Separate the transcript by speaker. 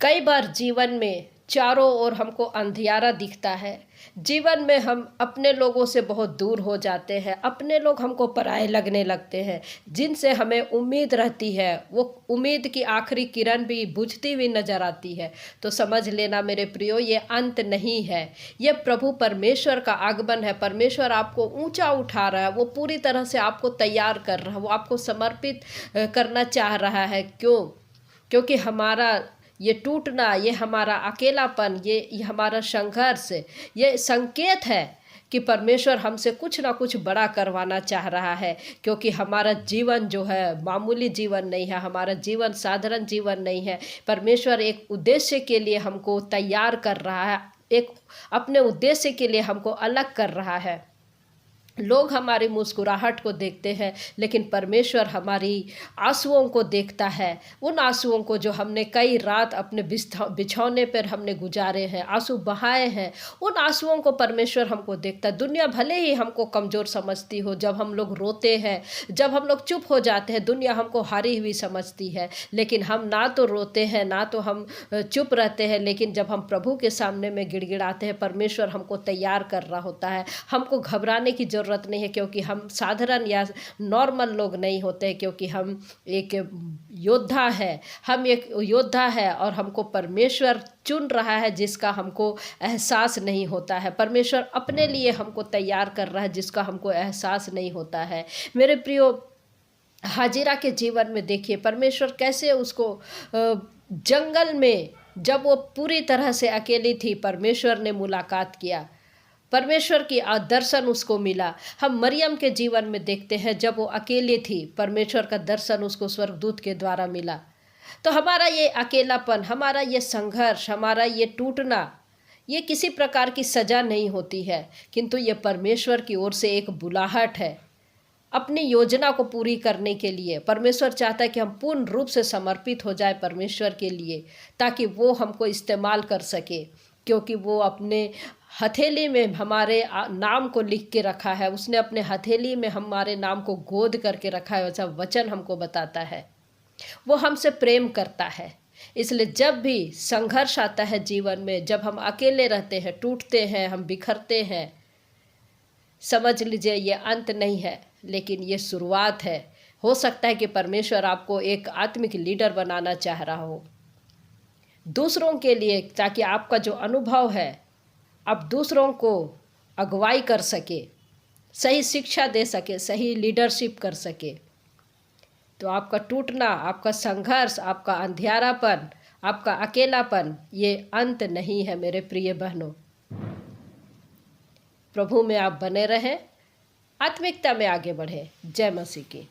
Speaker 1: कई बार जीवन में चारों ओर हमको अंधियारा दिखता है। जीवन में हम अपने लोगों से बहुत दूर हो जाते हैं, अपने लोग हमको पराये लगने लगते हैं। जिनसे हमें उम्मीद रहती है, वो उम्मीद की आखिरी किरण भी बुझती हुई नजर आती है। तो समझ लेना मेरे प्रियो, ये अंत नहीं है, ये प्रभु परमेश्वर का आगमन है। परमेश्वर आपको ऊंचा उठा रहा है, वो पूरी तरह से आपको तैयार कर रहा है, वो आपको समर्पित करना चाह रहा है। क्योंकि हमारा ये टूटना, ये हमारा अकेलापन, ये हमारा संघर्ष, ये संकेत है कि परमेश्वर हमसे कुछ ना कुछ बड़ा करवाना चाह रहा है। क्योंकि हमारा जीवन जो है मामूली जीवन नहीं है, हमारा जीवन साधारण जीवन नहीं है। परमेश्वर एक उद्देश्य के लिए हमको तैयार कर रहा है, एक अपने उद्देश्य के लिए हमको अलग कर रहा है। लोग हमारी मुस्कुराहट को देखते हैं, लेकिन परमेश्वर हमारी आंसुओं को देखता है। उन आंसुओं को जो हमने कई रात अपने बिछौने पर हमने गुजारे हैं, आंसू बहाए हैं, उन आंसुओं को परमेश्वर हमको देखता है। दुनिया भले ही हमको कमज़ोर समझती हो, जब हम लोग रोते हैं, जब हम लोग चुप हो जाते हैं, दुनिया हमको हारी हुई समझती है। लेकिन हम ना तो रोते हैं, ना तो हम चुप रहते हैं, लेकिन जब हम प्रभु के सामने में गिड़गिड़ाते हैं, परमेश्वर हमको तैयार कर रहा होता है। हमको घबराने की ज़रूरत नहीं है, क्योंकि हम साधारण या नॉर्मल लोग नहीं होते, क्योंकि हम एक योद्धा है, हम एक योद्धा है और हमको परमेश्वर चुन रहा है, जिसका हमको एहसास नहीं होता है। परमेश्वर अपने लिए हमको तैयार कर रहा है, जिसका हमको एहसास नहीं होता है। मेरे प्रियो, हाजिरा के जीवन में देखिए परमेश्वर कैसे उसको जंगल में, जब वो पूरी तरह से अकेली थी, परमेश्वर ने मुलाकात किया, परमेश्वर की दर्शन उसको मिला। हम मरियम के जीवन में देखते हैं, जब वो अकेली थी, परमेश्वर का दर्शन उसको स्वर्गदूत के द्वारा मिला। तो हमारा ये अकेलापन, हमारा ये संघर्ष, हमारा ये टूटना, ये किसी प्रकार की सज़ा नहीं होती है, किंतु ये परमेश्वर की ओर से एक बुलाहट है अपनी योजना को पूरी करने के लिए। परमेश्वर चाहता है कि हम पूर्ण रूप से समर्पित हो जाए परमेश्वर के लिए, ताकि वो हमको इस्तेमाल कर सके। क्योंकि वो अपने हथेली में हमारे नाम को लिख के रखा है, उसने अपने हथेली में हमारे नाम को गोद करके रखा है, वैसा वचन हमको बताता है। वो हमसे प्रेम करता है। इसलिए जब भी संघर्ष आता है जीवन में, जब हम अकेले रहते हैं, टूटते हैं, हम बिखरते हैं, समझ लीजिए ये अंत नहीं है, लेकिन ये शुरुआत है। हो सकता है कि परमेश्वर आपको एक आत्मिक लीडर बनाना चाह रहा हो दूसरों के लिए, ताकि आपका जो अनुभव है आप दूसरों को अगुवाई कर सके, सही शिक्षा दे सके, सही लीडरशिप कर सके। तो आपका टूटना, आपका संघर्ष, आपका अंधियारापन, आपका अकेलापन, ये अंत नहीं है मेरे प्रिय बहनों। प्रभु में आप बने रहें, आत्मिकता में आगे बढ़ें। जय मसीह की।